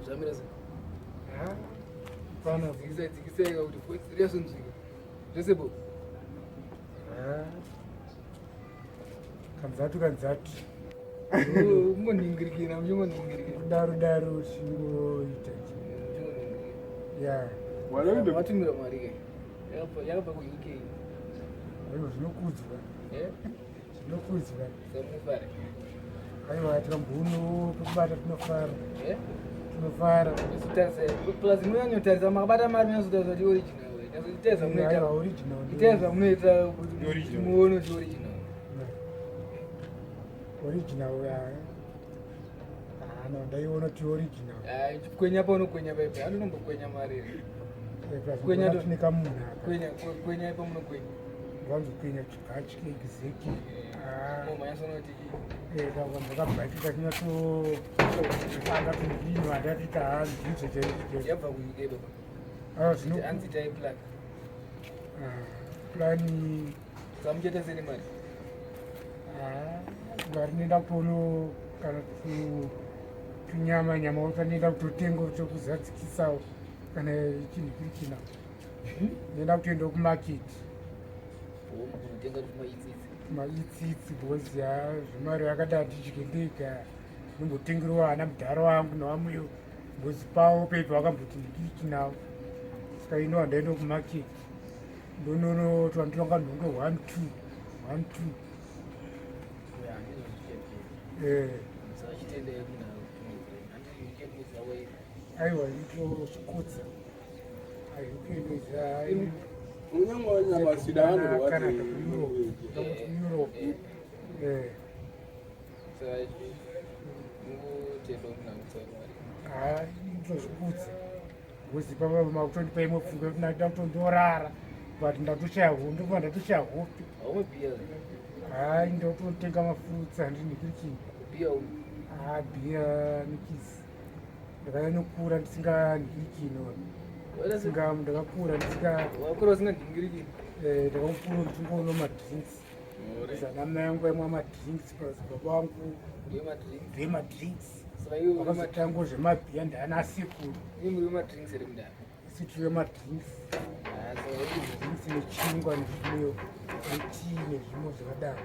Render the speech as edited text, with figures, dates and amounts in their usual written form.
Zvamira sei? Pana dzikiseka kuti voice riyasonzvika zvese bo kanzatu umoningirikira muchingoningirikira daro chingoita ya watumira mari ke yakabva ku-UK zvinokudzwa samufare aiwa tikambono pekubata tinofara plus munyanyotarisa makabata mari munyazotarisa kuti original munoita kuti muone kuti original ndaiona kuti original kwenya paunokwenya paipa anonombokwenya mari kwenya ipa munokwenya vanzokwenya chikachi exactly manyasonoti ndakabhatika tinyatosanga tindinhu handatita hanzidzo yabva kuideba hanzi taiplan plani samucheteseni mari ngari noenda kutono kana tunyama utanoenda kutotenga chokuzadzikisawo kana chinhu kiri china noenda kutoenda kumaketi unotenga maitsitsi bhozi zvemari yakada tichikendeka nombotengerewo hana mudhara wangu nevamwewo bhozi pavo pepa vakamboti ndikirichinawo saka ino handaenda kumaketi ndonono twanditonga nhonge 1 2 aiwa itosvikudza aipemeza Canada Europe itozvikudza bhozi papa makutondipa imwe pfungwa kuti ndakuda kutondorara but ndatoshaya hondo pa ndatoshaya hope ndototenga mafurutsi handinhikiri chinhu bhiya nikisi ndakanyanyokura ndisinganhikiri chinhu ndakakura ndakakura ndichingoona madrinks zana mai angu aimwa madrinks plus baba vangu vemadrinks vakazotango zvemabhiya ndaana sekuru isi tiri vemadrinks drinks nechingwa netii nezvimwe zvakadaro